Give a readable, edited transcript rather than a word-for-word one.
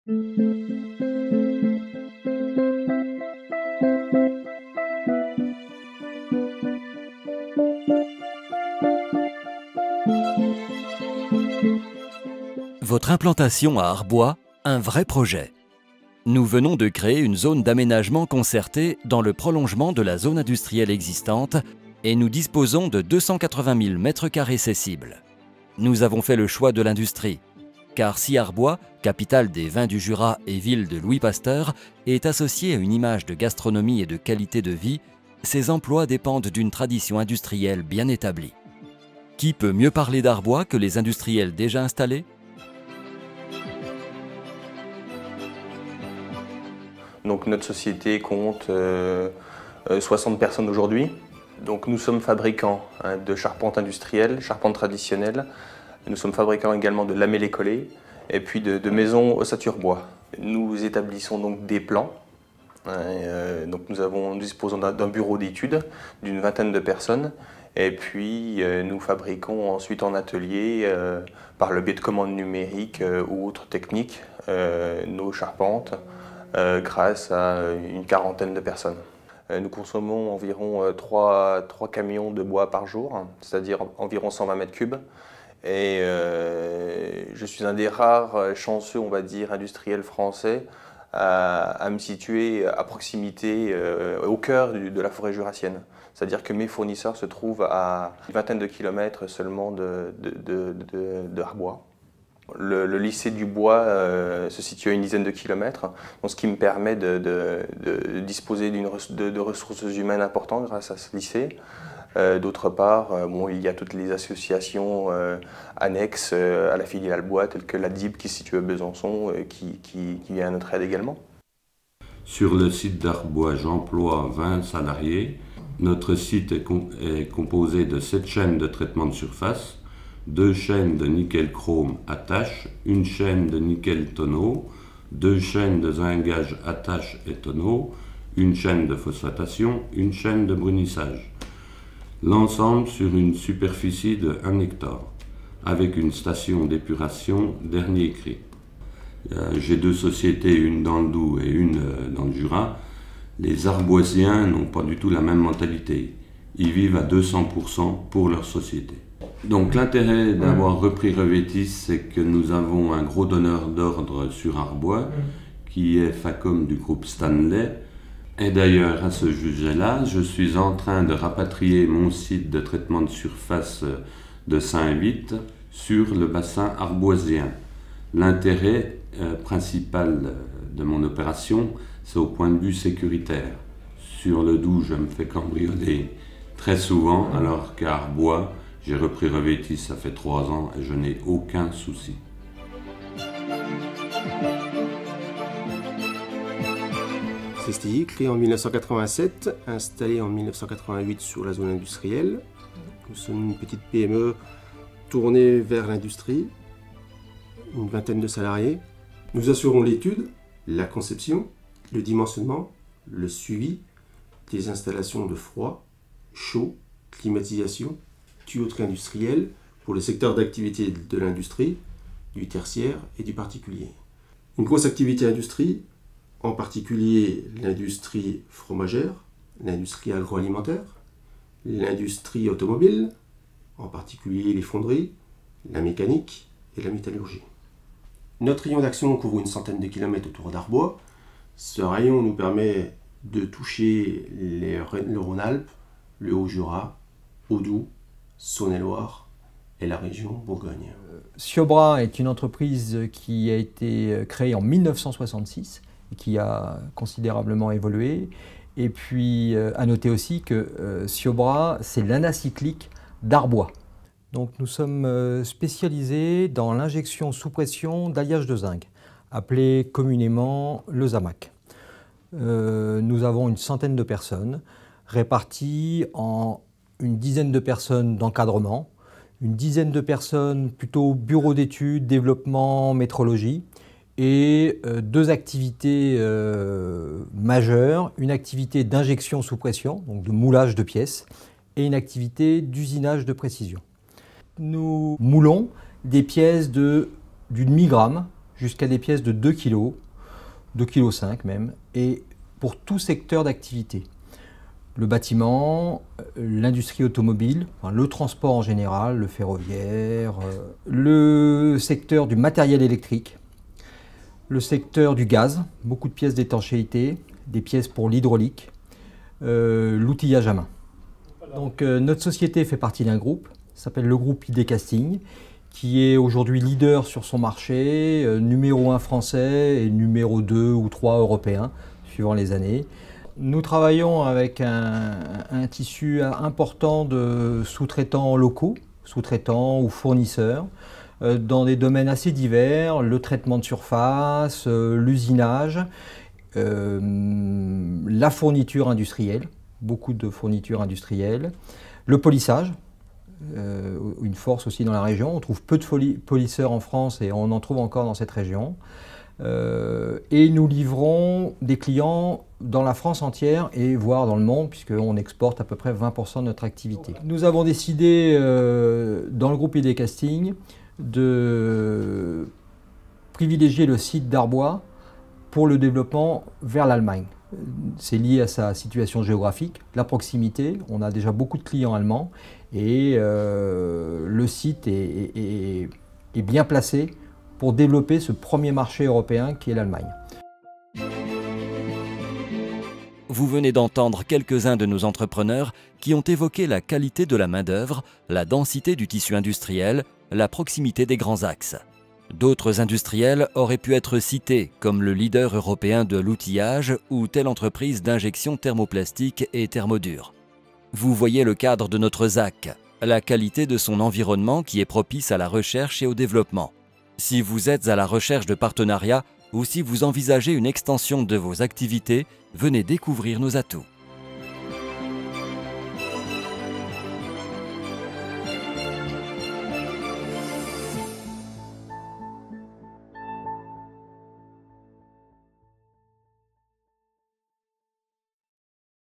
Votre implantation à Arbois, un vrai projet. Nous venons de créer une zone d'aménagement concertée dans le prolongement de la zone industrielle existante et nous disposons de 280 000 m² cessibles. Nous avons fait le choix de l'industrie, car si Arbois, capitale des vins du Jura et ville de Louis Pasteur, est associée à une image de gastronomie et de qualité de vie, ses emplois dépendent d'une tradition industrielle bien établie. Qui peut mieux parler d'Arbois que les industriels déjà installés ? Donc notre société compte 60 personnes aujourd'hui. Donc nous sommes fabricants de charpente industrielle, charpente traditionnelle. Nous sommes fabricants également de lamellés collés et puis de maisons ossature bois. Nous établissons donc des plans. Donc nous disposons d'un bureau d'études d'une vingtaine de personnes. Et puis nous fabriquons ensuite en atelier, par le biais de commandes numériques ou autres techniques, nos charpentes. Grâce à une quarantaine de personnes. Nous consommons environ 3 camions de bois par jour, c'est-à-dire environ 120 m3. Et je suis un des rares chanceux, on va dire, industriels français à me situer à proximité, au cœur de la forêt jurassienne. C'est-à-dire que mes fournisseurs se trouvent à une vingtaine de kilomètres seulement de Arbois. Le lycée du Bois se situe à une dizaine de kilomètres, donc ce qui me permet de disposer de ressources humaines importantes grâce à ce lycée. D'autre part, il y a toutes les associations annexes à la filiale Bois, telles que la DIB qui se situe à Besançon, qui vient à notre aide également. Sur le site d'Arbois, j'emploie 20 salariés. Notre site est composé de 7 chaînes de traitement de surface, 2 chaînes de nickel-chrome attache, une chaîne de nickel-tonneau, 2 chaînes de zingage attache et tonneau, une chaîne de phosphatation, une chaîne de brunissage. L'ensemble sur une superficie de 1 hectare, avec une station d'épuration dernier cri. J'ai 2 sociétés, une dans le Doubs et une dans le Jura. Les Arboisiens n'ont pas du tout la même mentalité. Ils vivent à 200% pour leur société. Donc l'intérêt d'avoir repris Revetis, c'est que nous avons un gros donneur d'ordre sur Arbois, qui est Facom du groupe Stanley. Et d'ailleurs, à ce sujet-là, je suis en train de rapatrier mon site de traitement de surface de Saint-Vite sur le bassin arboisien. L'intérêt principal de mon opération, c'est au point de vue sécuritaire. Sur le Doubs, je me fais cambrioler très souvent, alors qu'à Arbois, j'ai repris Revetis, ça fait 3 ans et je n'ai aucun souci. CSTI, créé en 1987, installé en 1988 sur la zone industrielle. Nous sommes une petite PME tournée vers l'industrie, une vingtaine de salariés. Nous assurons l'étude, la conception, le dimensionnement, le suivi des installations de froid, chaud, climatisation, tuyauterie industrielle pour le secteur d'activité de l'industrie, du tertiaire et du particulier. Une grosse activité industrie, en particulier l'industrie fromagère, l'industrie agroalimentaire, l'industrie automobile, en particulier les fonderies, la mécanique et la métallurgie. Notre rayon d'action couvre une centaine de kilomètres autour d'Arbois. Ce rayon nous permet de toucher le Rhône-Alpes, le Haut-Jura, Haut-Doubs, Saône-et-Loire et la région Bourgogne. Siobra est une entreprise qui a été créée en 1966 et qui a considérablement évolué. Et puis à noter aussi que Siobra, c'est l'anacyclique d'Arbois. Donc nous sommes spécialisés dans l'injection sous pression d'alliage de zinc, appelé communément le ZAMAC. Nous avons une centaine de personnes réparties en une dizaine de personnes d'encadrement, une dizaine de personnes plutôt bureau d'études, développement, métrologie, et 2 activités majeures, une activité d'injection sous pression, donc de moulage de pièces, et une activité d'usinage de précision. Nous moulons des pièces d'une demi-gramme jusqu'à des pièces de 2 kg, 2,5 kg même, et pour tout secteur d'activité. Le bâtiment, l'industrie automobile, enfin, le transport en général, le ferroviaire, le secteur du matériel électrique, le secteur du gaz, beaucoup de pièces d'étanchéité, des pièces pour l'hydraulique, l'outillage à main. Donc, notre société fait partie d'un groupe, s'appelle le groupe ID Casting, qui est aujourd'hui leader sur son marché, numéro 1 français et numéro 2 ou 3 européen, suivant les années. Nous travaillons avec un tissu important de sous-traitants locaux, sous-traitants ou fournisseurs, dans des domaines assez divers, le traitement de surface, l'usinage, la fourniture industrielle, beaucoup de fournitures industrielles, le polissage, une force aussi dans la région. On trouve peu de polisseurs en France et on en trouve encore dans cette région. Et nous livrons des clients dans la France entière et voire dans le monde, puisqu'on exporte à peu près 20% de notre activité. Nous avons décidé dans le groupe ID Casting de privilégier le site d'Arbois pour le développement vers l'Allemagne. C'est lié à sa situation géographique, la proximité. On a déjà beaucoup de clients allemands et le site est bien placé pour développer ce premier marché européen qui est l'Allemagne. Vous venez d'entendre quelques-uns de nos entrepreneurs qui ont évoqué la qualité de la main-d'œuvre, la densité du tissu industriel, la proximité des grands axes. D'autres industriels auraient pu être cités, comme le leader européen de l'outillage ou telle entreprise d'injection thermoplastique et thermodure. Vous voyez le cadre de notre ZAC, la qualité de son environnement qui est propice à la recherche et au développement. Si vous êtes à la recherche de partenariats ou si vous envisagez une extension de vos activités, venez découvrir nos atouts.